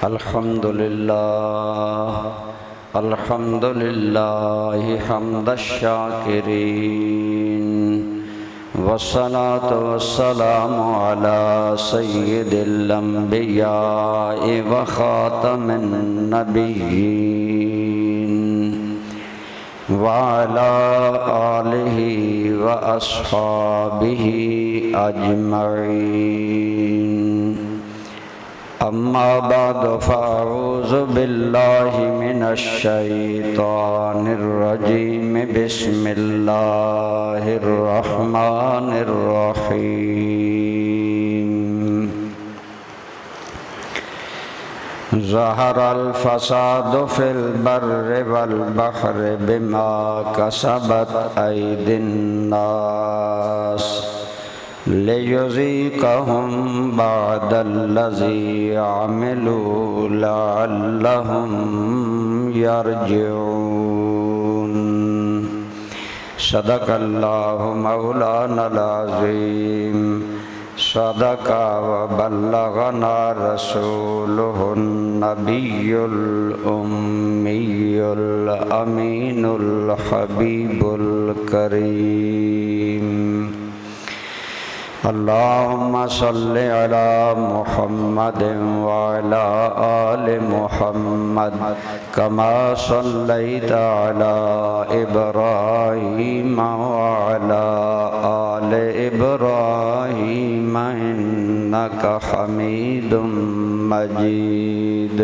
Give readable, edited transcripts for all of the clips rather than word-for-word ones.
الحمدللہ حمد الشاکرین والصلاة والسلام علی سید الانبیاء وخاتم النبیین وعلی آلہ واصحابہ اجمعین اما بعد فاعوذ باللہ من الشیطان الرجیم بسم اللہ الرحمن الرحیم ظہر الفساد فی البر والبحر بما کسبت ایدی الناس لیذیقہم بعد الذی عملوا لعلہم یرجعون صدق اللہ مولانا العظیم صدق وبلغنا رسولہ النبی الأمی الأمین الحبیب الکریم اللہم صل علی محمد وعلی آل محمد کما صلیت علی ابراہیم وعلی آل ابراہیم انکا حمید مجید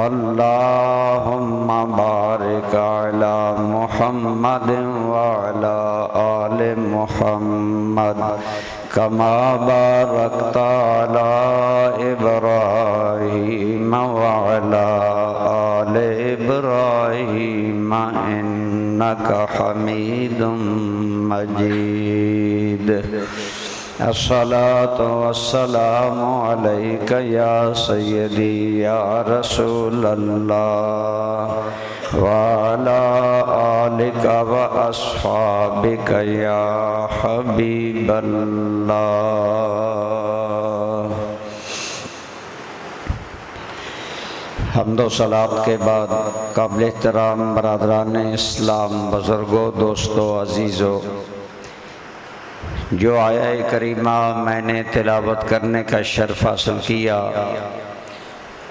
اللہم بارک علی محمد وعلی آل محمد کما بارکت علی ابراہیم وعلی آل ابراہیم انکا حمید مجید الصلاة والسلام علیک یا سیدی یا رسول اللہ وعلی آلک و اصحابک یا حبیب اللہ۔ حمد و صلوات کے بعد قابل احترام برادران اسلام، بزرگوں، دوستوں، عزیزوں، جو آیہ کریمہ میں نے تلاوت کرنے کا شرف حاصل کیا،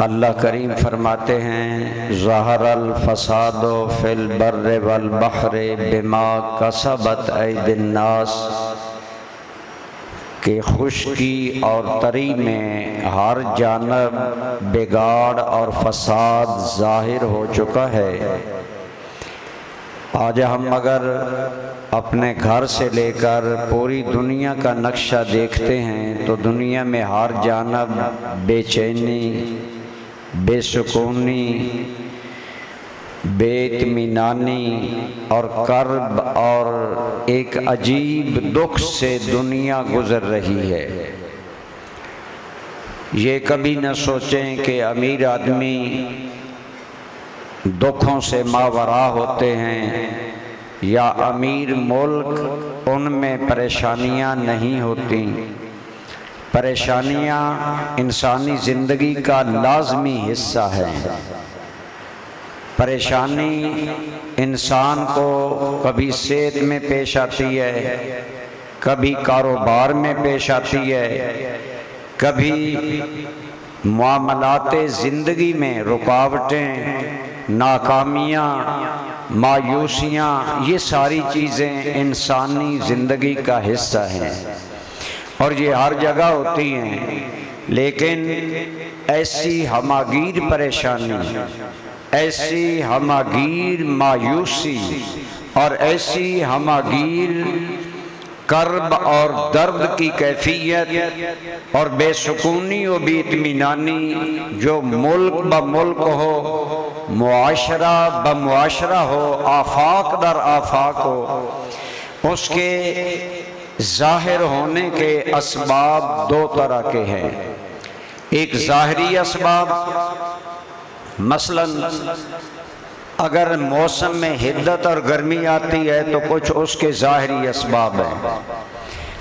اللہ کریم فرماتے ہیں ظہر الفساد فی البر والبحر بما کسبت ایدی الناس، کہ خشکی اور تری میں ہر جانب بگاڑ اور فساد ظاہر ہو چکا ہے۔ آج ہم اگر اپنے گھر سے لے کر پوری دنیا کا نقشہ دیکھتے ہیں تو دنیا میں ہر جانب بے چینی، بے سکونی، بے اطمینانی اور کرب اور ایک عجیب دکھ سے دنیا گزر رہی ہے۔ یہ کبھی نہ سوچیں کہ امیر آدمی دکھوں سے ماورا ہوتے ہیں یا امیر ملک، ان میں پریشانیاں نہیں ہوتی۔ پریشانیاں انسانی زندگی کا لازمی حصہ ہیں۔ پریشانی انسان کو کبھی صحت میں پیش آتی ہے، کبھی کاروبار میں پیش آتی ہے، کبھی معاملات زندگی میں رکاوٹیں، ناکامیاں، مایوسیاں، یہ ساری چیزیں انسانی زندگی کا حصہ ہیں اور یہ ہر جگہ ہوتی ہیں۔ لیکن ایسی ہماگیر پریشانی، ایسی ہماگیر مایوسی اور ایسی ہماگیر کرب اور درد کی کیفیت اور بے سکونی و بے اطمینانی جو ملک بملک ہو، معاشرہ بمعاشرہ ہو، آفاق در آفاق ہو، اس کے ظاہر ہونے کے اسباب دو طرح کے ہیں۔ ایک ظاہری اسباب، مثلاً اگر موسم میں حدت اور گرمی آتی ہے تو کچھ اس کے ظاہری اسباب ہیں۔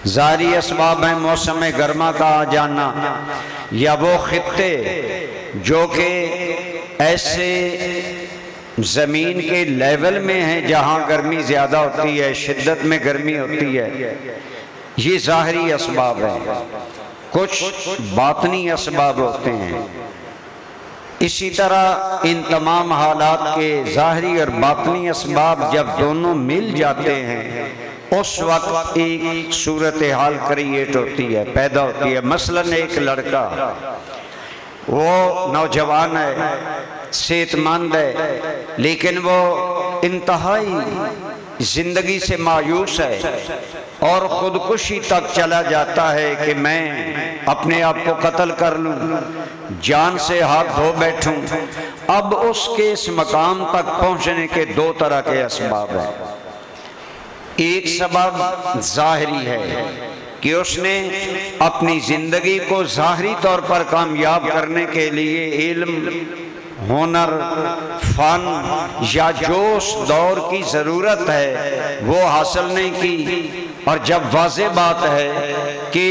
ظاہری اسباب ہیں موسم گرما کا آ جانا، یا وہ خطے جو کہ ایسے زمین کے لیول میں ہیں جہاں گرمی زیادہ ہوتی ہے، شدت میں گرمی ہوتی ہے، یہ ظاہری اسباب ہیں۔ کچھ باطنی اسباب ہوتے ہیں۔ اسی طرح ان تمام حالات کے ظاہری اور باطنی اسباب جب دونوں مل جاتے ہیں اس وقت ایک صورتحال کریٹ ہوتی ہے، پیدا ہوتی ہے۔ مثلاً ایک لڑکا، وہ نوجوان ہے، صحت مند ہے، لیکن وہ انتہائی زندگی سے مایوس ہے اور خودکشی تک چلا جاتا ہے کہ میں اپنے آپ کو قتل کر لوں، جان سے ہاتھ دھو بیٹھوں۔ اب اس کے اس مقام تک پہنچنے کے دو طرح کے اسباب ہیں۔ ایک سبب ظاہری ہے کہ اس نے اپنی زندگی کو ظاہری طور پر کامیاب کرنے کے لیے علم، ہنر، فن یا جو اس دور کی ضرورت ہے وہ حاصل نہیں کی، اور جب واضح بات ہے کہ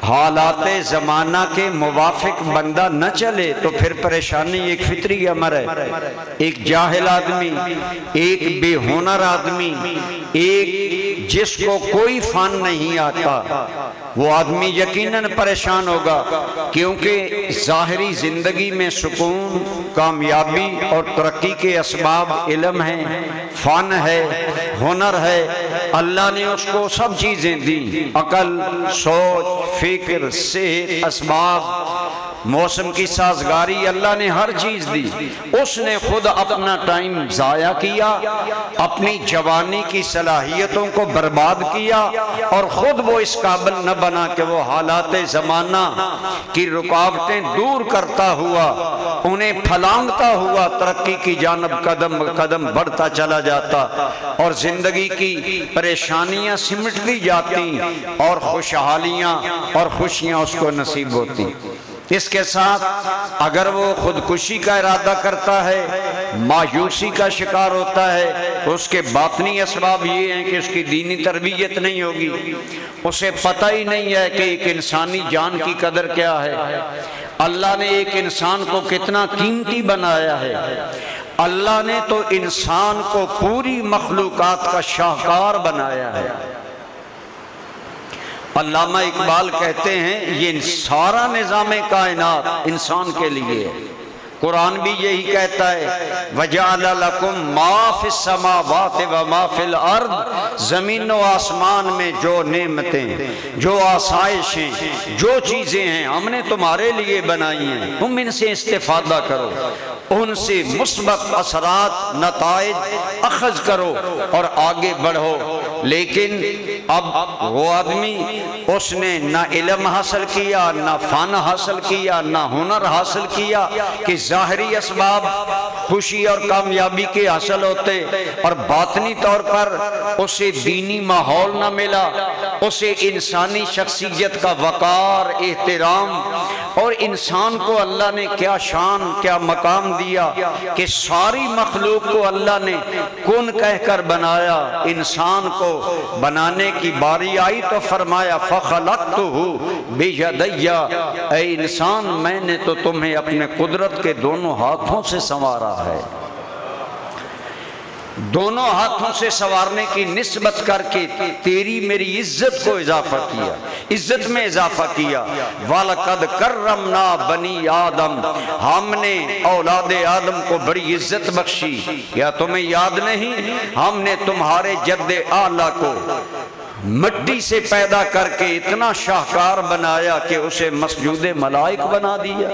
حالات زمانہ کے موافق بندہ نہ چلے تو پھر پریشانی ایک فطری امر ہے۔ ایک جاہل آدمی، ایک بے ہنر آدمی، ایک جس کو کوئی فن نہیں آتا، وہ آدمی یقیناً پریشان ہوگا، کیونکہ ظاہری زندگی میں سکون، کامیابی اور ترقی کے اسباب علم ہیں، فن ہے، ہنر ہے۔ اللہ نے اس کو سب چیزیں دی، عقل، سوچ، فکر، صحت، اسباب، موسم کی سازگاری، اللہ نے ہر چیز دی۔ اس نے خود اپنا ٹائم ضائع کیا، اپنی جوانی کی صلاحیتوں کو برباد کیا، اور خود وہ اس قابل نہ بنا کہ وہ حالات زمانہ کی رکاوٹیں دور کرتا ہوا، انہیں پھلانگتا ہوا ترقی کی جانب قدم قدم بڑھتا چلا جاتا، اور زندگی کی پریشانیاں سمٹتی جاتی اور خوشحالیاں اور خوشیاں اس کو نصیب ہوتی۔ اس کے ساتھ اگر وہ خودکشی کا ارادہ کرتا ہے، مایوسی کا شکار ہوتا ہے، اس کے باطنی اسباب یہ ہیں کہ اس کی دینی تربیت نہیں ہوگی، اسے پتہ ہی نہیں ہے کہ ایک انسانی جان کی قدر کیا ہے، اللہ نے ایک انسان کو کتنا قیمتی بنایا ہے۔ اللہ نے تو انسان کو پوری مخلوقات کا شاہکار بنایا ہے۔ علامہ اقبال کہتے ہیں یہ سارا نظام کائنات انسان کے لیے ہے۔ قرآن بھی یہی کہتا ہے وَجَعَلَ لَكُمْ مَا فِي السَّمَاوَاتِ وَمَا فِي الْأَرْضِ، زمین و آسمان میں جو نعمتیں، جو آسائشیں، جو چیزیں ہیں ہم نے تمہارے لیے بنائی ہیں، تم ان سے استفادہ کرو، ان سے مثبت اثرات، نتائج اخذ کرو اور آگے بڑھو۔ لیکن اب وہ آدمی، اس نے نہ علم حاصل کیا، نہ فن حاصل کیا، نہ ہنر حاصل کیا کہ ظاہری اسباب خوشی اور کامیابی کے حاصل ہوتے، اور باطنی طور پر اسے دینی ماحول نہ ملا، اسے انسانی شخصیت کا وقار، احترام، اور انسان کو اللہ نے کیا شان، کیا مقام دیا کہ ساری مخلوق کو اللہ نے کن کہہ کر بنایا۔ انسان کو بنانے کی باری آئی تو فرمایا فَخَلَقْتُهُ بِيَدَيَّ، اے انسان میں نے تو تمہیں اپنے قدرت کے دونوں ہاتھوں سے سنوارا ہے۔ دونوں ہاتھوں سے سنوارنے کی نسبت کر کے تیری میری عزت کو اضافہ کیا، عزت میں اضافہ کیا۔ وَلَقَدْ كَرَّمْنَا بَنِي آدم، ہم نے اولاد آدم کو بڑی عزت بخشی۔ کیا تمہیں یاد نہیں ہم نے تمہارے جد اعلیٰ کو مٹی سے پیدا کر کے اتنا شاہکار بنایا کہ اسے مسجود ملائک بنا دیا،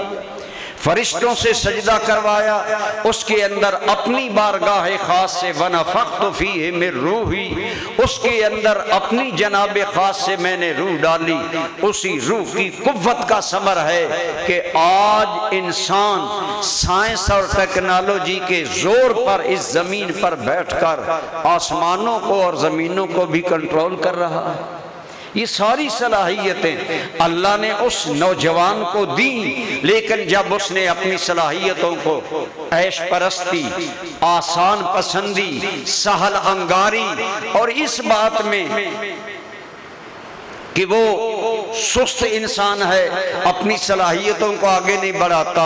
فرشتوں سے سجدہ کروایا، اس کے اندر اپنی بارگاہ خاص سے وَنَفَخْتُ فِيهِ مِن رُوحِي، اس کے اندر اپنی جناب خاص سے میں نے روح ڈالی۔ اسی روح کی قوت کا ثمر ہے کہ آج انسان سائنس اور ٹیکنالوجی کے زور پر اس زمین پر بیٹھ کر آسمانوں کو اور زمینوں کو بھی کنٹرول کر رہا ہے۔ یہ ساری صلاحیتیں اللہ نے اس نوجوان کو دی، لیکن جب اس نے اپنی صلاحیتوں کو عیش پرستی، آسان پسندی، سہل انگاری اور اس بات میں کہ وہ سست انسان ہے، اپنی صلاحیتوں کو آگے نہیں بڑھاتا،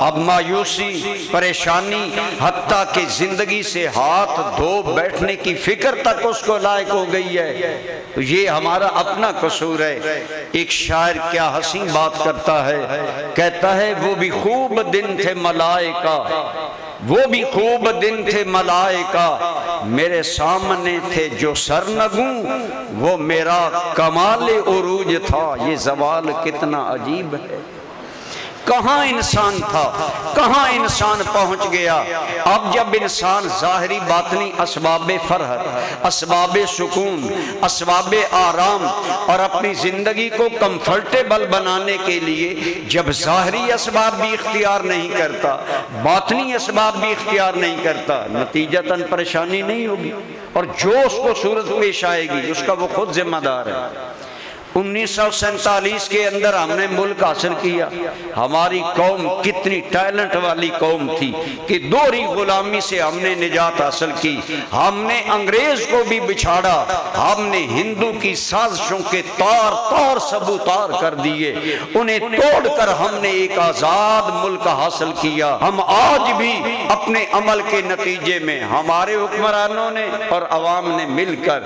اب مایوسی، پریشانی، حتیٰ کہ زندگی سے ہاتھ دھو بیٹھنے کی فکر تک اس کو لائق ہو گئی ہے، تو یہ ہمارا اپنا قصور ہے۔ ایک شاعر کیا حسین بات کرتا ہے، کہتا ہے وہ بھی خوب دن تھے ملائکہ، وہ بھی خوب دن تھے ملائکہ، میرے سامنے تھے جو سرنگوں، وہ میرا کمال عروج تھا۔ یہ زوال کتنا عجیب ہے، کہاں انسان تھا، کہاں انسان پہنچ گیا۔ اب جب انسان ظاہری باطنی اسباب فرحت، اسباب سکون، اسباب آرام اور اپنی زندگی کو کمفرٹیبل بنانے کے لیے جب ظاہری اسباب بھی اختیار نہیں کرتا، باطنی اسباب بھی اختیار نہیں کرتا، نتیجتاً پریشانی نہیں ہوگی، اور جو اس کو صورت پیش آئے گی اس کا وہ خود ذمہ دار ہے۔ 1947 کے اندر ہم نے ملک حاصل کیا، ہماری قوم کتنی ٹیلنٹ والی قوم تھی کہ دوہری غلامی سے ہم نے نجات حاصل کی، ہم نے انگریز کو بھی بچھاڑا، ہم نے ہندو کی سازشوں کے تار تار سبوتار کر دیے، انہیں توڑ کر ہم نے ایک آزاد ملک حاصل کیا۔ ہم آج بھی اپنے عمل کے نتیجے میں ہمارے حکمرانوں نے اور عوام نے مل کر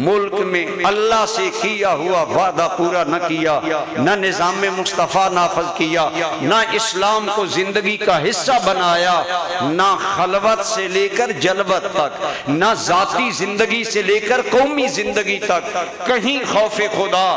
ملک میں اللہ سے کیا ہوا وعدہ پورا نہ کیا، نہ نظام مصطفیٰ نافذ کیا، نہ اسلام کو زندگی کا حصہ بنایا، نہ خلوت سے لے کر جلوت تک، نہ ذاتی زندگی سے لے کر قومی زندگی تک کہیں خوف خدا،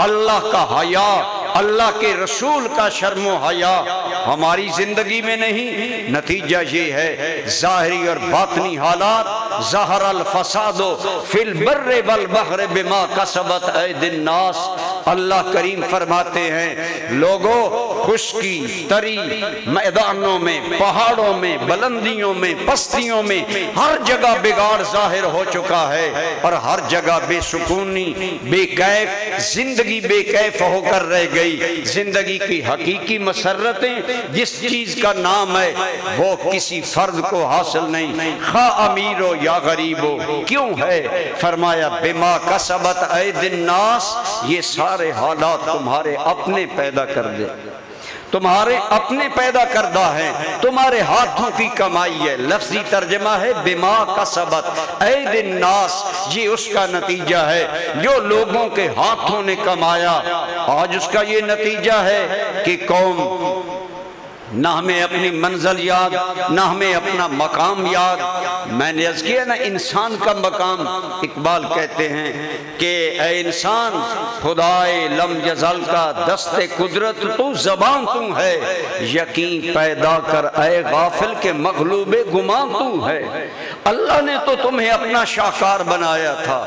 اللہ کا حیا، اللہ کے رسول کا شرم و حیا ہماری زندگی میں نہیں۔ نتیجہ یہ ہے ظاہری اور باطنی حالات، ظہر الفساد فی البر والبحر بما کسبت ایدی الناس۔ اللہ کریم فرماتے ہیں لوگوں، خشکی تری میدانوں میں، پہاڑوں میں، بلندیوں میں، پستیوں میں ہر جگہ بگاڑ ظاہر ہو چکا ہے، اور ہر جگہ بے سکونی، بے کیف زندگی بے کیف ہو کر رہ گئی۔ زندگی کی حقیقی مسرتیں جس چیز کا نام ہے وہ کسی فرد کو حاصل نہیں، خواہ امیر ہو یا غریب ہو۔ کیوں ہے؟ فرمایا بما کسبت ایدی الناس، یہ سارے حالات تمہارے اپنے پیدا کر دے، تمہارے اپنے پیدا کردہ ہیں، تمہارے ہاتھوں کی کمائی ہے۔ لفظی ترجمہ ہے بما کسبت ایدی الناس، یہ اس کا نتیجہ ہے جو لوگوں کے ہاتھوں نے کمایا۔ آج اس کا یہ نتیجہ ہے کہ قوم نہ ہمیں اپنی منزل یاد، نہ ہمیں اپنا مقام یاد۔ میں نے عرض کیا نا انسان کا مقام، اقبال کہتے ہیں کہ اے انسان خدائے لم یزل کا دست قدرت تو زبان تو ہے، یقین پیدا کر اے غافل کے مغلوب گمان تو ہے۔ اللہ نے تو تمہیں اپنا شاہکار بنایا تھا،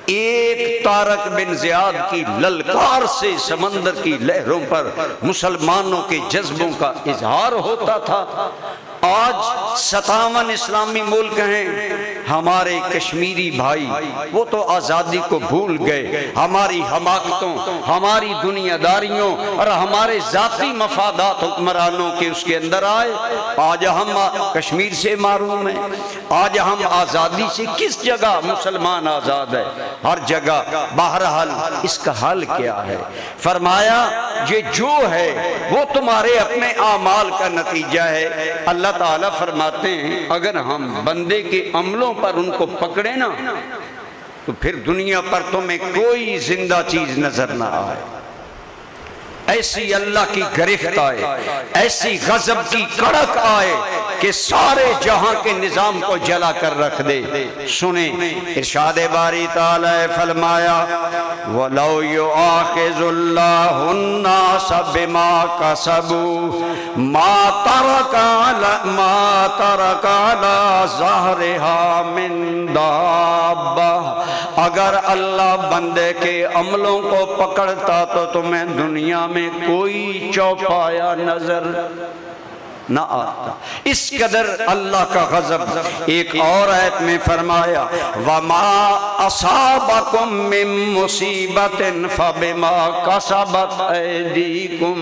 ایک طارق بن زیاد کی للکار سے سمندر کی لہروں پر مسلمانوں کے جذبوں کا اظہار ہوتا تھا۔ آج 57 اسلامی ملک ہیں، ہمارے کشمیری بھائی وہ تو آزادی کو بھول گئے، ہماری حماقتوں، ہماری دنیا داریوں اور ہمارے ذاتی مفادات حکمرانوں کے اس کے اندر آئے۔ آج ہم کشمیر سے محروم ہیں، آج ہم آزادی سے کس جگہ مسلمان آزاد ہے؟ ہر جگہ۔ بہرحال اس کا حل کیا ہے؟ فرمایا یہ جو ہے وہ تمہارے اپنے اعمال کا نتیجہ ہے۔ اللہ تعالیٰ فرماتے ہیں اگر ہم بندے کے عملوں پر ان کو پکڑے نا تو پھر دنیا پر تمہیں کوئی زندہ چیز نظر نہ آئے۔ ایسی اللہ کی گرفت آئے، ایسی غضب کی کڑک آئے کہ سارے جہاں کے نظام کو جلا کر رکھ دے۔ سنیں ارشاد باری تعالی فرمایا وَلَوْ يُؤَاخِذُ اللَّهُ النَّاسَ بِمَا كَسَبُوا مَا تَرَكَ عَلَى ظَهْرِهَا مِن دَابَّةٍ، اگر اللہ بندے کے عملوں کو پکڑتا تو تمہیں دنیا میں کوئی چوپایا نظر نہ آتا۔ اس قدر اللہ کا غضب۔ ایک اور آیت میں فرمایا وَمَا أَصَابَكُم مِّن مُّصِيبَةٍ فَبِمَا كَسَبَتْ أَيْدِيكُمْ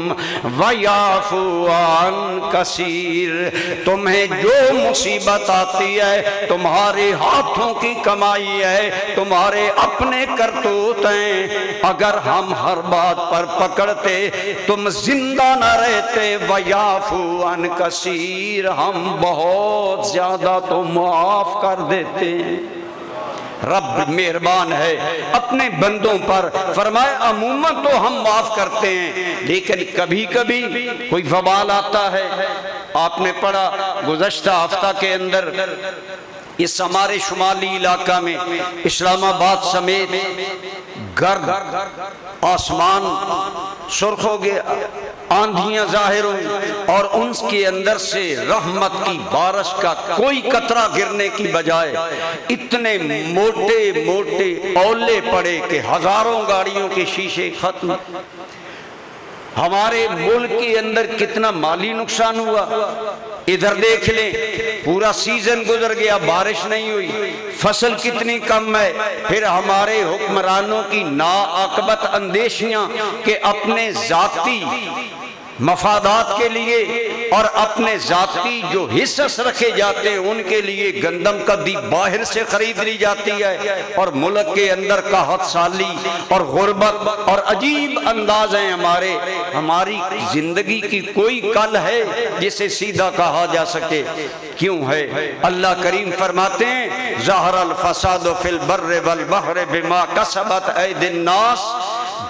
وَيَعْفُو عَن كَثِيرٍ، تمہیں جو مصیبت آتی ہے تمہارے ہاتھوں کی کمائی ہے، تمہارے اپنے کرتوت ہیں، اگر ہم ہر بات پر پکڑتے تم زندہ نہ رہتے، وَيَعْفُو عَن کثیر، ہم بہت زیادہ تو معاف کر دیتے ہیں۔ رب مہربان ہے اپنے بندوں پر، فرمائے عموماً تو ہم معاف کرتے ہیں، لیکن کبھی کبھی کوئی وبال آتا ہے۔ آپ نے پڑھا گزشتہ ہفتہ کے اندر اس ہمارے شمالی علاقہ میں اسلام آباد سمیت گرد آسمان سرخ ہو گیا، آندھیاں ظاہر ہوئی، اور ان کے اندر سے رحمت کی بارش کا کوئی قطرہ گرنے کی بجائے اتنے موٹے موٹے اولے پڑے کہ ہزاروں گاڑیوں کے شیشے ختم۔ ہمارے ملک کے اندر کتنا مالی نقصان ہوا، ادھر دیکھ لیں، پورا سیزن گزر گیا، بارش نہیں ہوئی، فصل کتنی کم ہے۔ پھر ہمارے حکمرانوں کی ناعاقبت اندیشیاں کہ اپنے ذاتی مفادات کے لیے اور اپنے ذاتی جو حصص رکھے جاتے ہیں ان کے لیے گندم کدی باہر سے خرید لی جاتی ہے، اور ملک کے اندر قحط سالی اور غربت اور عجیب انداز ہیں ہمارے۔ ہماری زندگی کی کوئی کل ہے جسے سیدھا کہا جا سکے؟ کیوں ہے؟ اللہ کریم فرماتے ہیں ظہر الفساد فی البر والبحر بما کسبت ایدی الناس،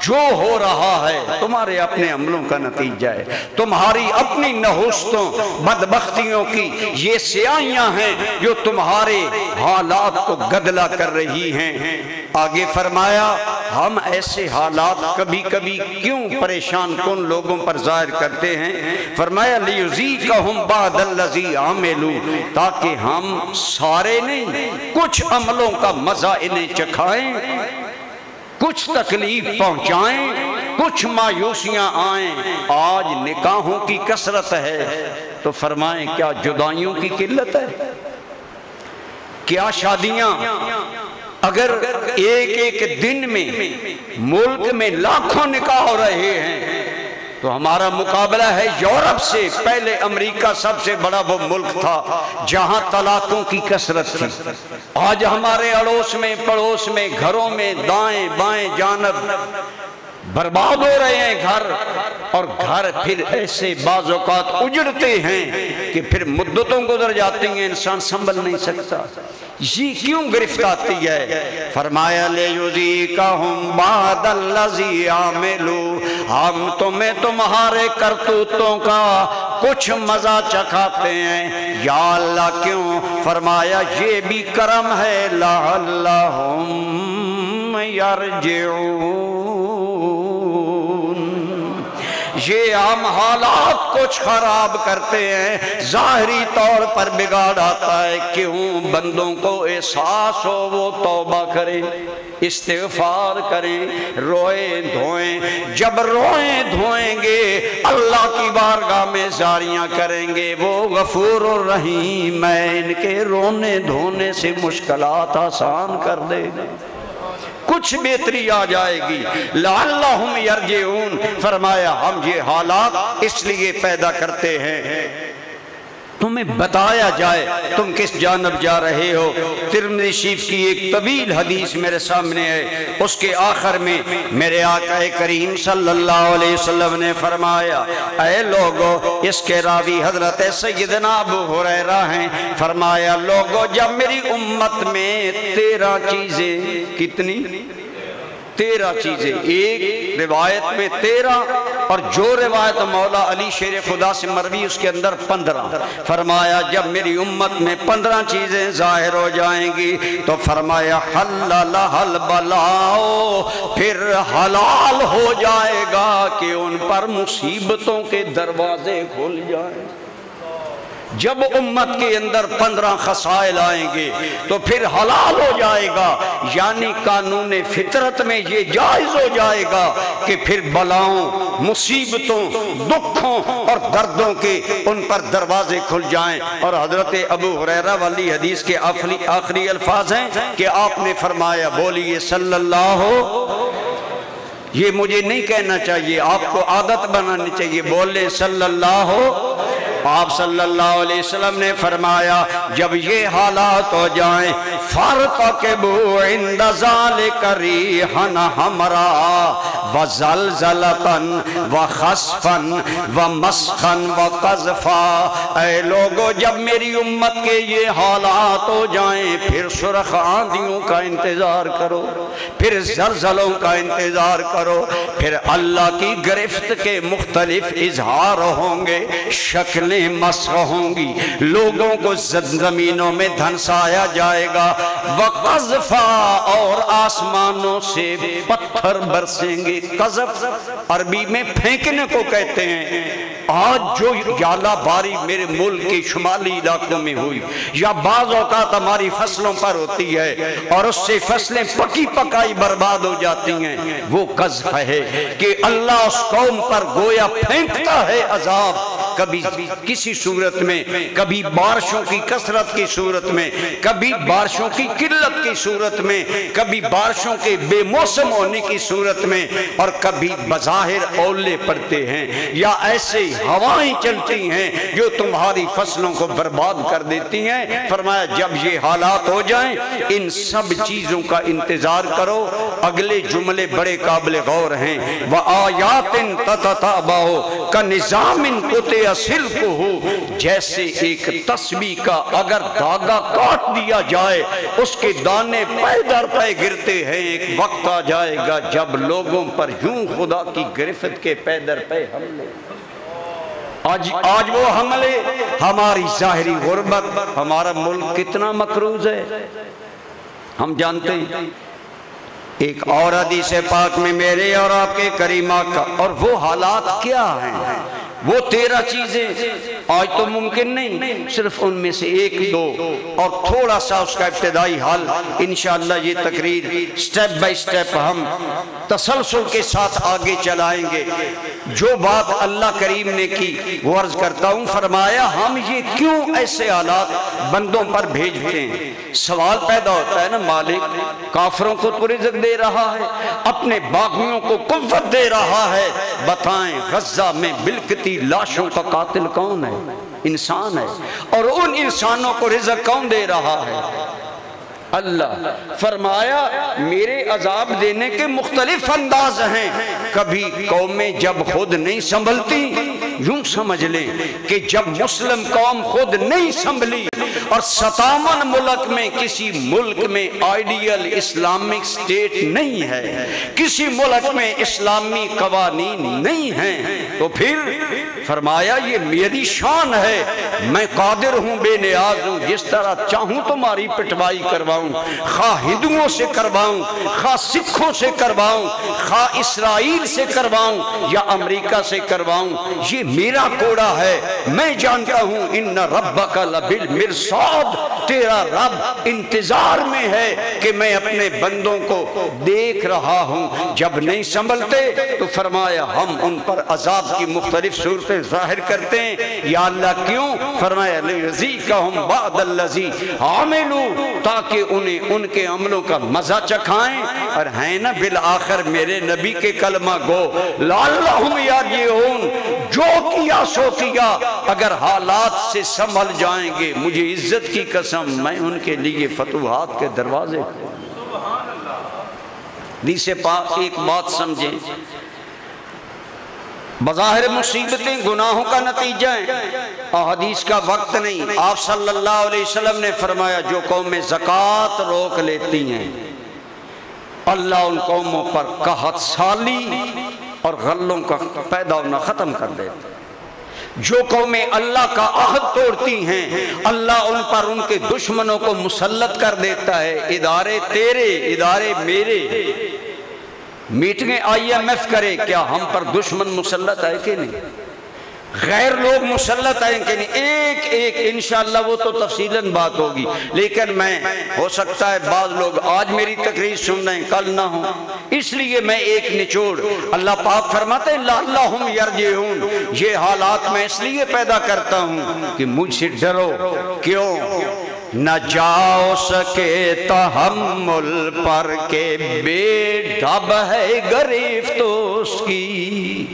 جو ہو رہا ہے تمہارے اپنے عملوں کا نتیجہ ہے، تمہاری اپنی نحوستوں بدبختیوں کی یہ سیاہیاں ہیں جو تمہارے حالات کو گدلا کر رہی ہیں۔ آگے فرمایا ہم ایسے حالات کبھی کبھی کیوں پریشان کن لوگوں پر ظاہر کرتے ہیں؟ فرمایا لیذیقہم بعض الذی عملوا، تاکہ ہم سارے نہیں کچھ عملوں کا مزہ انہیں چکھائیں، کچھ تکلیف پہنچائیں، کچھ مایوسیاں آئیں۔ آج نکاحوں کی کثرت ہے تو فرمائیں کیا جدائیوں کی قلت ہے؟ کیا شادیاں اگر ایک ایک دن میں ملک میں لاکھوں نکاح ہو رہے ہیں تو ہمارا مقابلہ ہے یورپ سے۔ پہلے امریکہ سب سے بڑا وہ ملک تھا جہاں طلاقوں کی کثرت تھی، آج ہمارے اڑوس میں پڑوس میں گھروں میں دائیں بائیں جانب برباد ہو رہے ہیں گھر، اور گھر پھر ایسے بعض اوقات اجڑتے ہیں کہ پھر مدتوں گزر جاتی ہیں، انسان سنبھل نہیں سکتا۔ یہ کیوں گرفت آتی ہے؟ فرمایا لیذیقہم بعض الذی عملوا، ہم تمہیں تمہارے کرتوتوں کا کچھ مزہ چکھاتے ہیں۔ یا اللہ کیوں؟ فرمایا یہ بھی کرم ہے لعلہم یرجعون، یہ ہم حالات کچھ خراب کرتے ہیں، ظاہری طور پر بگاڑ آتا ہے، کیوں؟ بندوں کو احساس ہو وہ توبہ کریں، استغفار کریں، روئیں دھوئیں۔ جب روئیں دھوئیں گے اللہ کی بارگاہ میں زاریاں کریں گے، وہ غفور الرحیم ہے، ان کے رونے دھونے سے مشکلات آسان کر دے گا، کچھ بہتری آ جائے گی۔ لعلہم یرجعون، فرمایا ہم یہ حالات اس لیے پیدا کرتے ہیں تمہیں بتایا جائے تم کس جانب جا رہے ہو۔ ترمذی شریف کی ایک طویل حدیث میرے سامنے ہے، اس کے آخر میں میرے آقا کریم صلی اللہ علیہ وسلم نے فرمایا اے لوگو، اس کے راوی حضرت سیدنا ابو ہریرہ ہیں، فرمایا لوگو جب میری امت میں 13 چیزیں، کتنی؟ 13 چیزیں، ایک روایت میں 13 اور جو روایت مولا علی شیر خدا سے مروی اس کے اندر 15۔ فرمایا جب میری امت میں 15 چیزیں ظاہر ہو جائیں گی تو فرمایا حللہ البلاء، پھر حلال ہو جائے گا کہ ان پر مصیبتوں کے دروازے کھل جائیں۔ جب امت کے اندر 15 خصائل آئیں گے تو پھر حلال ہو جائے گا، یعنی قانون فطرت میں یہ جائز ہو جائے گا کہ پھر بلاؤں، مصیبتوں، دکھوں اور دردوں کے ان پر دروازے کھل جائیں۔ اور حضرت ابو ہریرہ والی حدیث کے آخری الفاظ ہیں کہ آپ نے فرمایا، بولیے صلی اللہ ہو، یہ مجھے نہیں کہنا چاہیے، آپ کو عادت بنانی چاہیے، بولے صلی اللہ ہو۔ آپ صلی اللہ علیہ وسلم نے فرمایا جب یہ حالات ہو جائیں فَارْتَقِبُوا عِنْدَ ذَلِكَ رِيحًا حَمْرَاءَ وَزَلْزَلَةً وَخَسْفًا وَمَسْخًا وَقَذْفًا۔ اے لوگو، جب میری امت کے یہ حالات ہو جائیں پھر سرخ آندھیوں کا انتظار کرو، پھر زلزلوں کا انتظار کرو، پھر اللہ کی گرفت کے مختلف اظہار ہوں گے، شکلیں مسخ ہوں گی، لوگوں کو زمینوں میں دھنسایا جائے گا، وقذفا، اور آسمانوں سے پتھر برسیں گے۔ قذف عربی میں پھینکنے کو کہتے ہیں۔ آج جو ژالہ باری میرے ملک کے شمالی علاقوں میں ہوئی یا بعض اوقات ہماری فصلوں پر ہوتی ہے اور اس سے فصلیں پکی پکائی برباد ہو جاتی ہیں، وہ قذف ہے کہ اللہ اس قوم پر گویا پھینکتا ہے عذاب، کبھی کسی صورت میں، کبھی بارشوں کی کثرت کی صورت میں، کبھی بارشوں کی قلت کی صورت میں، کبھی بارشوں کے بے موسم ہونے کی صورت میں، اور کبھی بظاہر اولے پڑتے ہیں یا ایسے ہوائیں چلتی ہیں جو تمہاری فصلوں کو برباد کر دیتی ہیں۔ فرمایا جب یہ حالات ہو جائیں ان سب چیزوں کا انتظار کرو۔ اگلے جملے بڑے قابل غور ہیں، وَآيَاتٍ تَتَتَابَعُ كَنِظَامٍ قُطِعَ سِلْكُهُ، جیسے ایک تسبیح کا اگر دھاگا کاٹ دیا جائے اس کے دانے پے در پے گرتے ہیں، ایک وقت آ جائے گا جب لوگوں پر یوں خدا کی گرفت کے پے در پے حملے۔ آج وہ حملے، ہماری ظاہری غربت، ہمارا ملک کتنا مقروض ہے ہم جانتے ہیں۔ ایک اور حدیث پاک میں میرے اور آپ کے کریمہ کا، اور وہ حالات کیا ہیں، وہ 13 چیزیں آج تو ممکن نہیں، صرف ان میں سے ایک دو اور تھوڑا سا اس کا ابتدائی حل۔ انشاءاللہ یہ تقریر سٹیپ بائی سٹیپ ہم تسلسل کے ساتھ آگے چلائیں گے۔ جو بات اللہ کریم نے کی وہ عرض کرتا ہوں، فرمایا ہم یہ کیوں ایسے حالات بندوں پر بھیجتے ہیں؟ سوال پیدا ہوتا ہے نا، مالک کافروں کو تو رزق دے رہا ہے، اپنے باغیوں کو قوت دے رہا ہے، بتائیں غزہ میں بلکتی لاشوں کا قاتل کون ہے؟ انسان ہے، اور ان انسانوں کو رزق کون دے رہا ہے؟ اللہ۔ فرمایا میرے عذاب دینے کے مختلف انداز ہیں، کبھی قومیں جب خود نہیں سنبھلتی، یوں سمجھ لیں کہ جب مسلم قوم خود نہیں سنبھلی اور 57 ملک میں کسی ملک میں آئیڈیل اسلامک سٹیٹ نہیں ہے، کسی ملک میں اسلامی قوانین نہیں ہیں، تو پھر فرمایا یہ میری شان ہے، میں قادر ہوں، بے نیاز ہوں، جس طرح چاہوں تمہاری پٹوائی کرواؤں، خواہ ہندوؤں سے کرواؤں، خواہ سکھوں سے کرواؤں، خواہ اسرائیل سے کرواؤں یا امریکہ سے کرواؤں، یہ میرا کوڑا ہے، میں جانتا ہوں۔ ان ربک لبالمرصاد، تیرا رب انتظار میں ہے کہ میں اپنے بندوں کو دیکھ رہا ہوں، جب نہیں سنبھلتے تو فرمایا ہم ان پر عذاب کی مختلف صورتیں ظاہر کرتے ہیں۔ یا اللہ کیوں؟ فرمایا لِيُذِيقَهُمْ بَعْضَ الَّذِي عَمِلُوا، تاکہ انہیں ان کے عملوں کا مزہ چکھائیں، اور ہیں نا بالآخر میرے نبی کے کلمہ گو، لَعَلَّهُمْ يَرْجِعُونَ، جو کیا سو کیا، اگر حالات سے سنبھل جائیں گے مجھے عزت کی قسم میں ان کے لیے فتوحات کے دروازے۔ حدیث پاک ایک بات سمجھیں، بظاہر مصیبتیں گناہوں کا نتیجہ ہیں، حدیث کا وقت نہیں، آپ صلی اللہ علیہ وسلم نے فرمایا جو قومیں زکوٰۃ روک لیتی ہیں اللہ ان قوموں پر قحط سالی اور غلوں کا پیدا ہونا ختم کر دیتا ہے۔ جو قومیں اللہ کا عہد توڑتی ہیں اللہ ان پر ان کے دشمنوں کو مسلط کر دیتا ہے۔ ادارے تیرے، ادارے میرے، میٹنگیں IMF کرے، کیا ہم پر دشمن مسلط ہے کہ نہیں؟ غیر لوگ مسلط ہیں کہ نہیں، ایک ایک انشاءاللہ وہ تو تفصیلاً بات ہوگی، لیکن میں ہو سکتا ہے بعض لوگ آج میری تقریر سن رہے ہیں کل نہ ہوں، اس لیے میں ایک نچوڑ، اللہ پاک فرماتے ہیں لعلہم یرجعون، یہ حالات میں اس لیے پیدا کرتا ہوں کہ مجھ سے ڈرو، کیوں؟ نہ جاؤ سکے تحمل پر کے بے ڈھب ہے گریفت اس کی،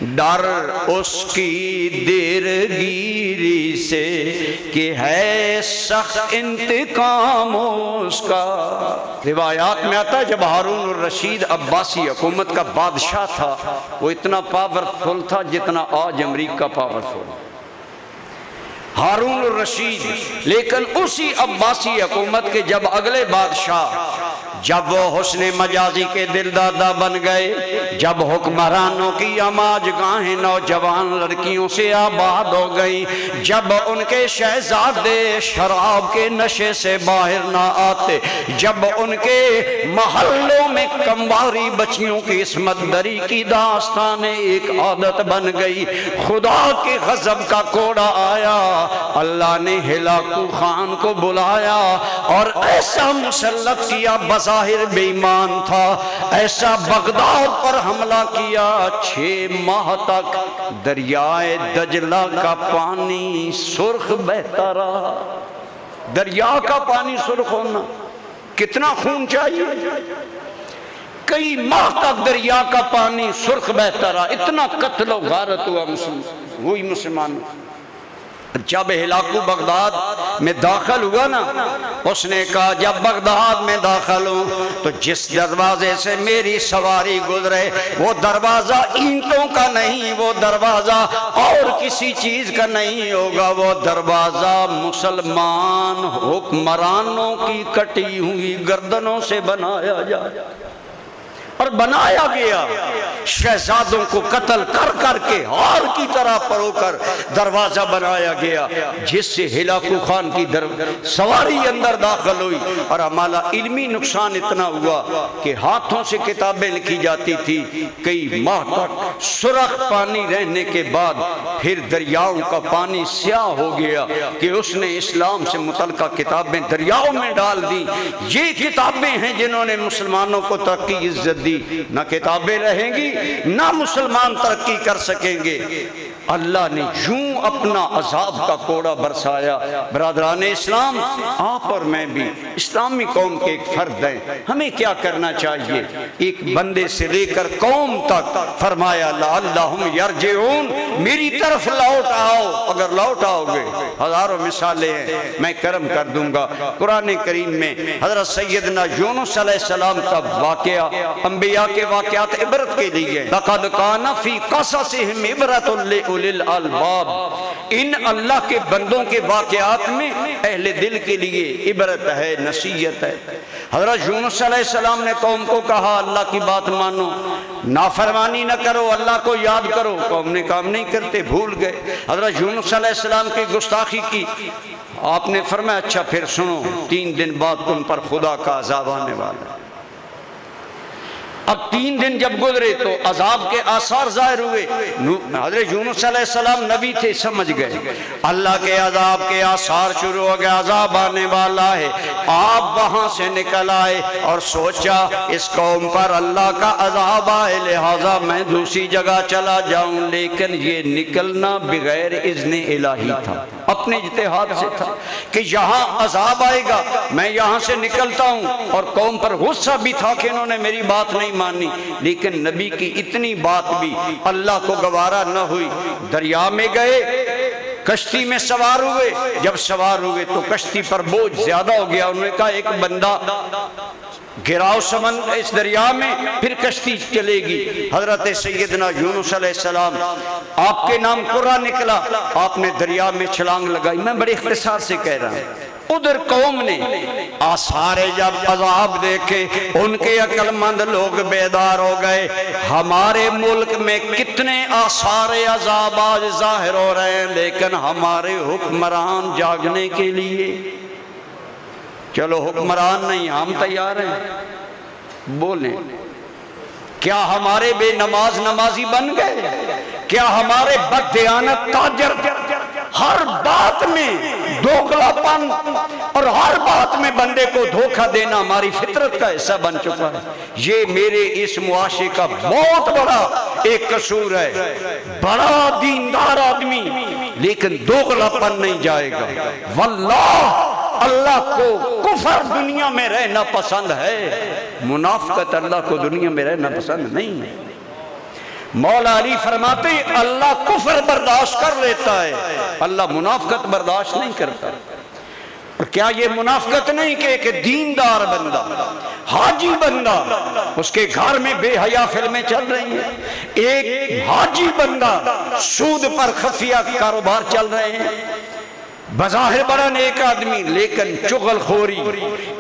ڈر اس کی دیر گیری سے کہ ہے سخت انتقام اس کا۔ روایات میں آتا ہے جب ہارون الرشید عباسی حکومت کا بادشاہ تھا، وہ اتنا پاورفل تھا جتنا آج امریکہ پاورفل، ہارون الرشید، لیکن اسی عباسی حکومت کے جب اگلے بادشاہ، جب وہ حسن مجازی کے دل دادا بن گئے، جب حکمرانوں کی آماج گاہیں نوجوان لڑکیوں سے آباد ہو گئی، جب ان کے شہزادے شراب کے نشے سے باہر نہ آتے، جب ان کے محلوں میں کمواری بچیوں کی عصمت دری کی داستان ایک عادت بن گئی، خدا کے غضب کا کوڑا آیا، اللہ نے ہلاکو خان کو بلایا اور ایسا مسلط کیا، بظاہر بے ایمان تھا، ایسا بغداد پر حملہ کیا، 6 ماہ تک دریائے دجلہ کا پانی سرخ بہتا رہا۔ دریا کا پانی سرخ ہونا کتنا خون چاہیے؟ کئی ماہ تک دریا کا پانی سرخ بہتا رہا، اتنا قتل و غارت ہوا مسلمانوں۔ جب ہلاکو بغداد میں داخل ہوا نا، اس نے کہا جب بغداد میں داخل ہوں تو جس دروازے سے میری سواری گزرے وہ دروازہ اینٹوں کا نہیں، وہ دروازہ اور کسی چیز کا نہیں ہوگا، وہ دروازہ مسلمان حکمرانوں کی کٹی ہوئی گردنوں سے بنایا جائے، اور بنایا گیا۔ شہزادوں کو قتل کر کر کے ہار کی طرح پرو کر دروازہ بنایا گیا، جس سے ہلاکو خان کی سواری اندر داخل ہوئی، اور ہمارا علمی نقصان اتنا ہوا کہ ہاتھوں سے کتابیں لکھی جاتی تھی، کئی ماہ تک سرخ پانی رہنے کے بعد پھر دریاؤں کا پانی سیاہ ہو گیا کہ اس نے اسلام سے متعلقہ کتابیں دریاؤں میں ڈال دی۔ یہ کتابیں ہیں جنہوں نے مسلمانوں کو ترقی عزت دی، نہ کتابیں رہیں گی نہ مسلمان ترقی کر سکیں گے۔ اللہ نے یوں اپنا عذاب کا کوڑا برسایا۔ برادران اسلام، آپ اور میں بھی اسلامی قوم کے ایک فرد ہیں، ہمیں کیا کرنا چاہیے؟ ایک بندے سے لے کر قوم تک فرمایا لعلہم یرجعون، میری طرف لوٹ آؤ۔ اگر لوٹ آؤ گے، ہزاروں مثالیں ہیں، میں کرم کر دوں گا۔ قرآن کریم میں حضرت سیدنا یونس علیہ السلام کا واقعہ، انبیاء کے واقعات عبرت کے لیے، لقد کان فی قصصہم عبرۃ لأولی الالباب، ان اللہ کے بندوں کے واقعات میں اہل دل کے لیے عبرت ہے، نصیحت ہے۔ حضرت یونس علیہ السلام نے قوم کو کہا اللہ کی بات مانو، نافرمانی نہ کرو، اللہ کو یاد کرو۔ قوم نے کام نہیں کرتے، بھول گئے۔ حضرت یونس علیہ السلام کی گستاخی کی، آپ نے فرمایا اچھا پھر سنو، 3 دن بعد تم پر خدا کا عذاب آنے والا ہے۔ اب 3 دن جب گزرے تو عذاب کے آثار ظاہر ہوئے۔ حضرت یونس علیہ السلام نبی تھے، سمجھ گئے اللہ کے عذاب کے آثار شروع ہو گئے، عذاب آنے والا ہے۔ آپ وہاں سے نکل آئے اور سوچا اس قوم پر اللہ کا عذاب آئے، لہٰذا میں دوسری جگہ چلا جاؤں، لیکن یہ نکلنا بغیر اذن الہی تھا، اپنے اجتہاد سے تھا کہ یہاں عذاب آئے گا، میں یہاں سے نکلتا ہوں۔ اور قوم پر غصہ بھی تھا کہ انہوں نے میری بات نہیں مانی، لیکن نبی کی اتنی بات بھی اللہ کو گوارا نہ ہوئی۔ دریا میں گئے، کشتی میں سوار ہوئے، جب سوار ہوئے تو کشتی پر بوجھ زیادہ ہو گیا۔ انہوں نے کہا ایک بندہ گراؤ سمندر اس دریا میں، پھر کشتی چلے گی۔ حضرت سیدنا یونس علیہ السلام، آپ کے نام قرہ نکلا، آپ نے دریا میں چھلانگ لگائی۔ میں بڑے اختصار سے کہہ رہا ہوں۔ ادھر قوم نے آثار جب عذاب دیکھے، ان کے عقل مند لوگ بیدار ہو گئے۔ ہمارے ملک میں کتنے آثار عذاب آج ظاہر ہو رہے ہیں، لیکن ہمارے حکمران جاگنے کے لیے، چلو حکمران نہیں ہم تیار ہیں، بولیں کیا ہمارے بے نماز نمازی بن گئے؟ کیا ہمارے بددیانت تاجر ہر بات میں دوغلاپن اور ہر بات میں بندے کو دھوکہ دینا ہماری فطرت کا حصہ بن چکا ہے؟ یہ میرے اس معاشرے کا بہت بڑا ایک قصور ہے۔ بڑا دیندار آدمی لیکن دوغلاپن نہیں جائے گا۔ واللہ اللہ کو کفر دنیا میں رہنا پسند ہے، منافقت اللہ کو دنیا میں رہنا پسند نہیں ہے۔ مولا علی فرماتے ہیں اللہ کفر برداشت کر لیتا ہے، اللہ منافقت برداشت نہیں کرتا۔ اور کیا یہ منافقت نہیں کہ ایک دیندار بندہ، حاجی بندہ، اس کے گھر میں بے حیا فلمیں چل رہی ہیں، ایک حاجی بندہ سود پر خفیہ کاروبار چل رہے ہیں، بظاہر بڑا نیک آدمی لیکن چغل خوری،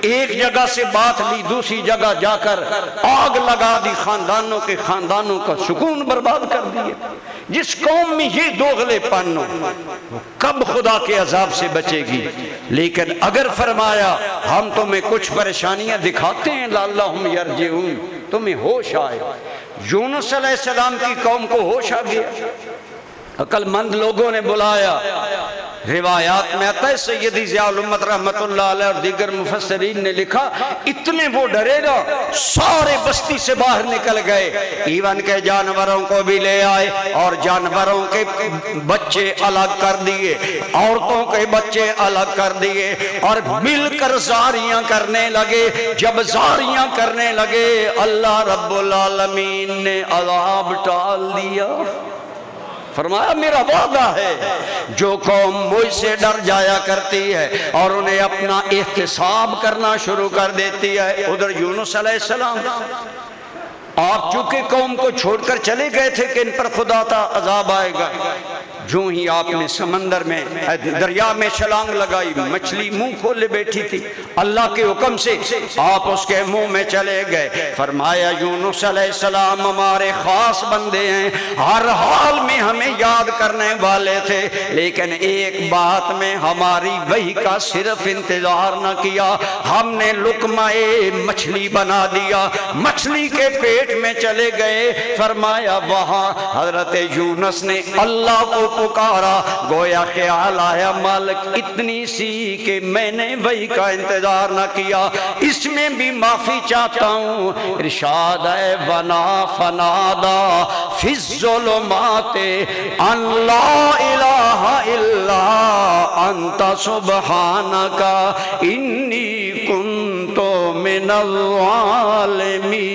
ایک جگہ سے بات لی دوسری جگہ جا کر آگ لگا دی، خاندانوں کا سکون برباد کر دیے۔ جس قوم میں یہ دوغلے پن ہو کب خدا کے عذاب سے بچے گی؟ لیکن اگر فرمایا ہم تمہیں کچھ پریشانیاں دکھاتے ہیں لعلہم یرجعون، تمہیں ہوش آئے۔ یونس علیہ السلام کی قوم کو ہوش آ گیا، عقل مند لوگوں نے بلایا۔ روایات میں آتا ہے سیدی ضیاء الامت رحمت اللہ علیہ اور دیگر مفسرین نے لکھا اتنے وہ ڈرے گا سارے بستی سے باہر نکل گئے، ایون کے جانوروں کو بھی لے آئے اور جانوروں کے بچے الگ کر دیے، عورتوں کے بچے الگ کر دیے اور مل کر زاریاں کرنے لگے۔ جب زاریاں کرنے لگے اللہ رب العالمین نے عذاب ٹال دیا۔ فرمایا میرا وعدہ ہے جو قوم مجھ سے ڈر جایا کرتی ہے اور انہیں اپنا احتساب کرنا شروع کر دیتی ہے۔ ادھر یونس علیہ السلام آپ چونکہ قوم کو چھوڑ کر چلے گئے تھے کہ ان پر خدا کا عذاب آئے گا، جو ہی آپ نے سمندر میں دریا میں چھلانگ لگائی، مچھلی منہ کھولے بیٹھی تھی، اللہ کے حکم سے آپ اس کے منہ میں چلے گئے۔ فرمایا یونس علیہ السلام ہمارے خاص بندے ہیں، ہر حال میں ہمیں یاد کرنے والے تھے، لیکن ایک بات میں ہماری وحی کا صرف انتظار نہ کیا، ہم نے لقمہ مچھلی بنا دیا، مچھلی کے پیٹ میں چلے گئے۔ فرمایا وہاں حضرت یونس نے اللہ کو پکارا، گویا خیال آیا مالک اتنی سی کہ میں نے وحی کا انتظار نہ کیا، اس میں بھی معافی چاہتا ہوں۔ ارشاد ہے وَنَا فَنَادَا فِي الظُّلُمَاتِ أَن لَا إِلَٰهَ إِلَّا أَنْتَ سُبْحَانَكَ إِنِّي كُنْتُ مِنَ الظَّالِمِينَ۔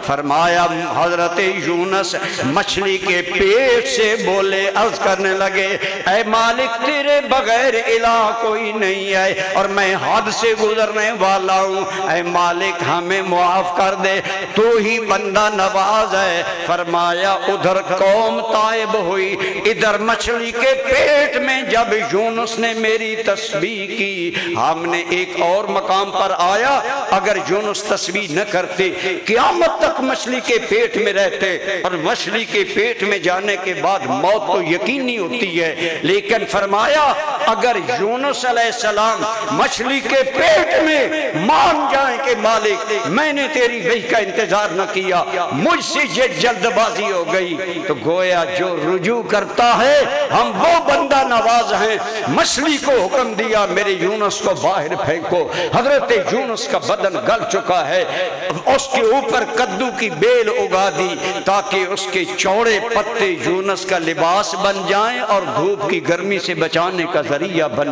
فرمایا حضرت یونس مچھلی کے پیٹ سے بولے، عرض کرنے لگے اے مالک تیرے بغیر الہ کوئی نہیں ہے اور میں حد سے گزرنے والا ہوں، اے مالک ہمیں معاف کر دے، تو ہی بندہ نواز ہے۔ فرمایا ادھر قوم تائب ہوئی، ادھر مچھلی کے پیٹ میں جب یونس نے میری تسبیح کی، ہم نے ایک اور مقام پر آیا، اگر یونس تسبیح نہ کرتے قیامت تک مچھلی کے پیٹ میں رہتے، اور مچھلی کے پیٹ میں جانے کے بعد موت تو یقینی ہوتی ہے، لیکن فرمایا اگر یونس علیہ السلام مچھلی کے پیٹ میں مان جائیں کہ مالک میں نے تیری وحی کا انتظار نہ کیا، مجھ سے یہ جلد بازی ہو گئی، تو گویا جو رجوع کرتا ہے ہم وہ بندہ نواز ہیں۔ مچھلی کو حکم دیا میرے یونس کو باہر پھینکو، حضرت یونس کا بدن گل چکا ہے، اس کے اوپر کدو کی بیل اگا دی تاکہ اس کے چوڑے پتے یونس کا لباس بن جائیں اور دھوپ کی گرمی سے بچانے کا ذریعہ بن